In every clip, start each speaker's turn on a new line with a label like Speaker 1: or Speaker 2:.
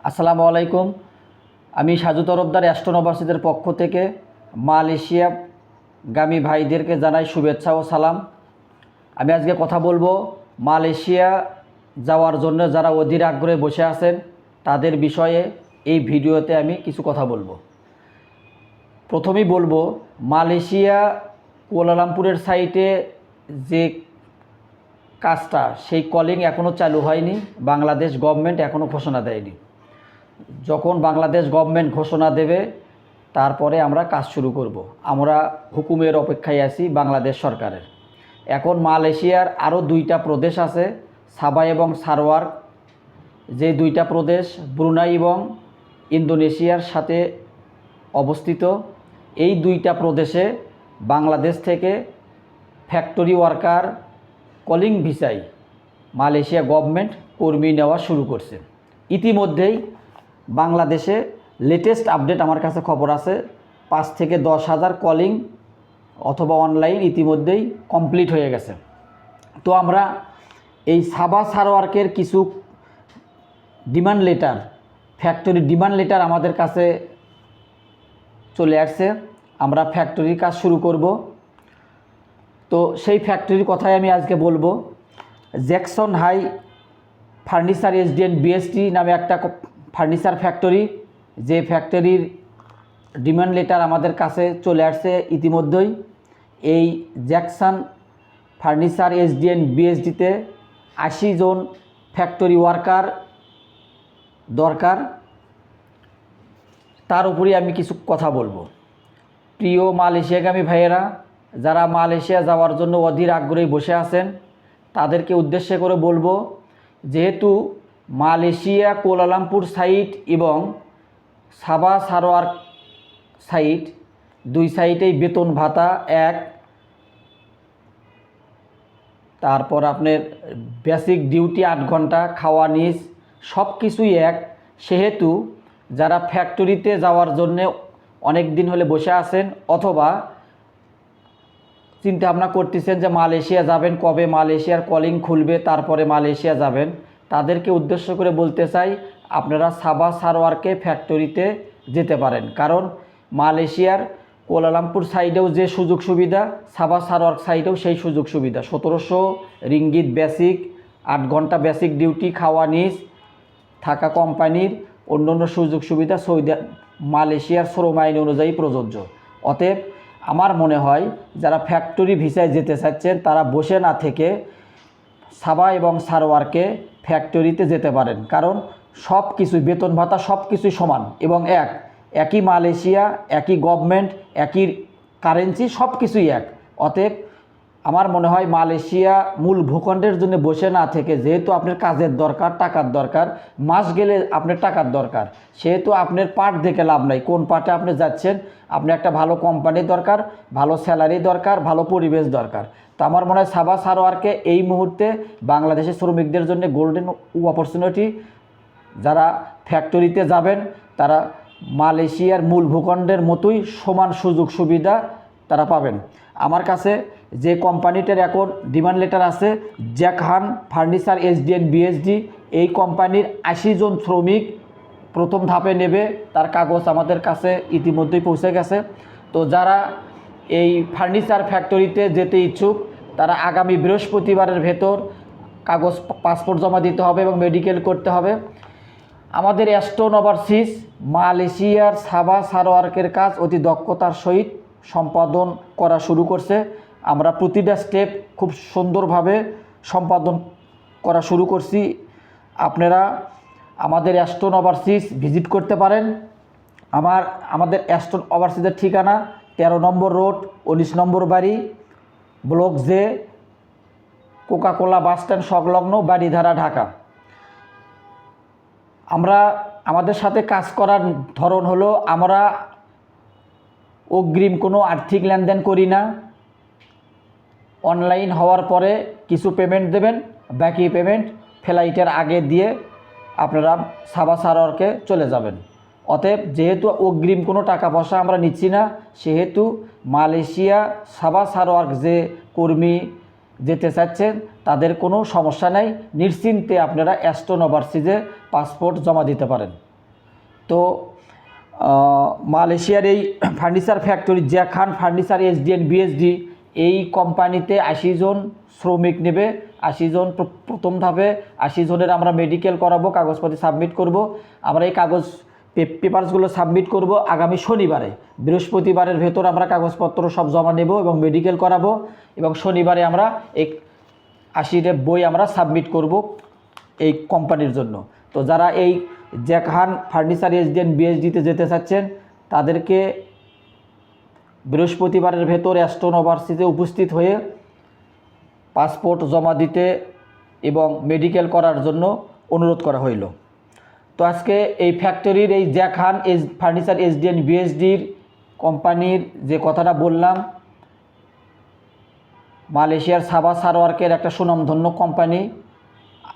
Speaker 1: আসসালামু আলাইকুম। আমি সাজু তরফদার অ্যাস্ট্রন ওভারসিজের পক্ষ থেকে মালয়েশিয়াগামী ভাইদেরকে জানাই শুভেচ্ছা ও সালাম। আমি আজকে কথা বলবো মালয়েশিয়া যাওয়ার জন্য যারা অধীর আগ্রহে বসে আছেন তাদের বিষয়ে। এই ভিডিওতে আমি কিছু কথা বলবো। প্রথমেই বলবো, মালয়েশিয়া কুয়ালালামপুরের সাইটে যে কাজটা, সেই কলিং এখনও চালু হয়নি। বাংলাদেশ গভর্নমেন্ট এখনও ঘোষণা দেয়নি। যখন বাংলাদেশ গভর্নমেন্ট ঘোষণা দেবে তারপরে আমরা কাজ শুরু করব। আমরা হুকুমের অপেক্ষায় আছি বাংলাদেশ সরকারের। এখন মালয়েশিয়ার আরও দুইটা প্রদেশ আছে, সাবা এবং সারওয়ার, যে দুইটা প্রদেশ ব্রুনাই এবং ইন্দোনেশিয়ার সাথে অবস্থিত। এই দুইটা প্রদেশে বাংলাদেশ থেকে ফ্যাক্টরি ওয়ার্কার কলিং ভিসায় মালয়েশিয়া গভর্নমেন্ট কর্মী নেওয়া শুরু করছে। ইতিমধ্যেই বাংলাদেশে লেটেস্ট আপডেট আমার কাছে খবর আছে, 5 থেকে 10 হাজার কলিং অথবা অনলাইন ইতিমধ্যেই কমপ্লিট হয়ে গেছে। তো আমরা এই সাবা সারওয়ার্কের কিছু demand letter, factory demand letter আমাদের কাছে চলে আসছে। আমরা ফ্যাক্টরির কাজ শুরু করব। তো সেই ফ্যাক্টরির কথাই আমি আজকে বলবো। Jackson high furniture SDN BST নামে একটা ফার্নিচার ফ্যাক্টরি, যে ফ্যাক্টরির ডিমান্ড লেটার আমাদের কাছে চলে আসছে ইতিমধ্যেই। এই জ্যাকসন ফার্নিচার এসডিএন বিএসডিতে 80 জন ফ্যাক্টরি ওয়ার্কার দরকার। তার উপরে আমি কিছু কথা বলবো। প্রিয় মালয়েশিয়াগামী ভাইয়েরা, যারা মালয়েশিয়া যাওয়ার জন্য অধীর আগ্রহে বসে আছেন তাদেরকে উদ্দেশ্য করে বলবো, যেহেতু মালয়েশিয়া কুয়ালালামপুর সাইট এবং সাবা সারওয়ার সাইট, দুই সাইটেই বেতন ভাতা এক, তারপর আপনার বেসিক ডিউটি 8 ঘন্টা, খাওয়া নিজ সব কিছুই এক। সেহেতু যারা ফ্যাক্টরিতে যাওয়ার জন্য অনেক দিন হলে বসে আছেন অথবা চিন্তা ভাবনা করতেছেন যে মালয়েশিয়া যাবেন, কবে মালয়েশিয়ার কলিং খুলবে তারপরে মালয়েশিয়া যাবেন, তাদেরকে উদ্দেশ্য করে বলতে চাই, আপনারা সাবা সারওয়ার্কে ফ্যাক্টরিতে যেতে পারেন। কারণ মালয়েশিয়ার কুয়ালালামপুর সাইডেও যে সুযোগ সুবিধা, সাবা সারওয়ার্ক সাইডেও সেই সুযোগ সুবিধা। 1700 রিঙ্গিত বেসিক, 8 ঘন্টা বেসিক ডিউটি, খাওয়া নিজ, থাকা কোম্পানির অন্যান্য সুযোগ সুবিধা মালয়েশিয়ার শ্রম আইন অনুযায়ী প্রযোজ্য। অতএব আমার মনে হয় যারা ফ্যাক্টরি ভিসায় যেতে চাচ্ছেন তারা বসে না থেকে সাবা এবং সারওয়ার্কে ফ্যাক্টরিতে যেতে পারেন। কারণ সব কিছুই, বেতন ভাতা সব কিছুই সমান এবং একই মালয়েশিয়া, একই গভর্নমেন্ট, একই কারেন্সি, সব কিছুই এক। অতএব আমার মনে হয় মালয়েশিয়া মূল ভূখণ্ডের জন্য বসে না থেকে, যেহেতু আপনার কাজের দরকার, টাকার দরকার, মাস গেলে আপনার টাকার দরকার, সেহেতু আপনার পার্ট দেখে লাভ নাই। কোন পার্টে আপনি যাচ্ছেন, আপনার একটা ভালো কোম্পানি দরকার, ভালো স্যালারি দরকার, ভালো পরিবেশ দরকার। তো আমার মনে হয় সাবা সারওয়ার্কে এই মুহূর্তে বাংলাদেশের শ্রমিকদের জন্য গোল্ডেন অপরচুনিটি। যারা ফ্যাক্টরিতে যাবেন তারা মালয়েশিয়ার মূল ভূখণ্ডের মতোই সমান সুযোগ সুবিধা তারা পাবেন। আমার কাছে যে কোম্পানিটার এখন ডিমান্ড লেটার আছে, জ্যাকহান ফার্নিচার এসডিএন বিএসডি, এই কোম্পানির 80 জন শ্রমিক প্রথম ধাপে নেবে, তার কাগজ আমাদের কাছে ইতিমধ্যেই পৌঁছে গেছে। তো যারা এই ফার্নিচার ফ্যাক্টরিতে যেতে ইচ্ছুক তারা আগামী বৃহস্পতিবারের ভেতর কাগজ, পাসপোর্ট জমা দিতে হবে এবং মেডিকেল করতে হবে। আমাদের অ্যাস্ট্রন ওভারসিজ মালয়েশিয়ার সাবা সারওয়ার্কের কাজ অতি দক্ষতার সহিত সম্পাদন করা শুরু করছে। আমরা প্রতিটা স্টেপ খুব সুন্দরভাবে সম্পাদন করা শুরু করছি। আপনারা আমাদের অ্যাস্ট্রন ওভারসিজ ভিজিট করতে পারেন। আমাদের অ্যাস্ট্রন ওভারসিজের ঠিকানা 13 নম্বর রোড, 19 নম্বর বাড়ি, block J, Coca Cola bus stand সংলগ্ন, বাড়িধারা, ঢাকা। আমাদের সাথে কাজ করার ধরন হলো, আমরা অগ্রিম কোনো আর্থিক লেনদেন করি না। অনলাইন হওয়ার পরে কিছু পেমেন্ট দেবেন, বাকি পেমেন্ট ফ্লাইটের আগে দিয়ে আপনারা সাবা সারওয়ার্কে চলে যাবেন। অতএব যেহেতু অগ্রিম কোনো টাকা পয়সা আমরা নিচ্ছি না, সেহেতু মালয়েশিয়া সাবা সারওয়ার্ক যে কর্মী যেতে চাচ্ছেন তাদের কোনো সমস্যা নাই, নিশ্চিন্তে আপনারা অ্যাস্ট্রন ওভারসিজে পাসপোর্ট জমা দিতে পারেন। তো মালয়েশিয়ার এই ফার্নিচার ফ্যাক্টরি জ্যাকহান ফার্নিচার এসডিএন বিএসডি এই কোম্পানিতে 80 জন শ্রমিক নেবে। 80 জন প্রথম ধাপে 80 জনের আমরা মেডিকেল করাবো, কাগজপত্র সাবমিট করব। আমরা এই কাগজ পেপারসগুলো সাবমিট করব আগামী শনিবারে। বৃহস্পতিবারের ভেতর আমরা কাগজপত্র সব জমা নেব এবং মেডিকেল করাবো, এবং শনিবারে আমরা এই 80টা বই আমরা সাবমিট করব এই কোম্পানির জন্য। তো যারা এই জ্যাকহান ফার্নিচার এসডিএন বিএসডিতে যেতে চাচ্ছেন তাদেরকে বৃহস্পতিবারের ভেতর অ্যাস্টন ওভারসিতে উপস্থিত হয়ে পাসপোর্ট জমা দিতে এবং মেডিকেল করার জন্য অনুরোধ করা হইল। তো আজকে এই ফ্যাক্টরির এই জ্যাকহান ফার্নিচার এসডিএন বিএসডির কোম্পানির যে কথাটা বললাম, মালয়েশিয়ার সাবা সারওয়ার্কের একটা সুনামধন্য কোম্পানি।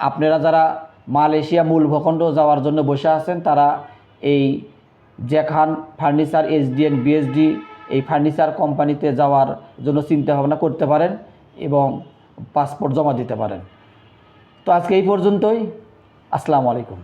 Speaker 1: আপনারা যারা মালয়েশিয়া মূল ভূখণ্ড যাওয়ার জন্য বসে আছেন তারা এই জ্যাকহান ফার্নিচার এসডিএন বিএসডি এই ফার্নিচার কোম্পানিতে যাওয়ার জন্য চিন্তা ভাবনা করতে পারেন এবং পাসপোর্ট জমা দিতে পারেন। তো আজকে এই পর্যন্তই। আসসালামু আলাইকুম।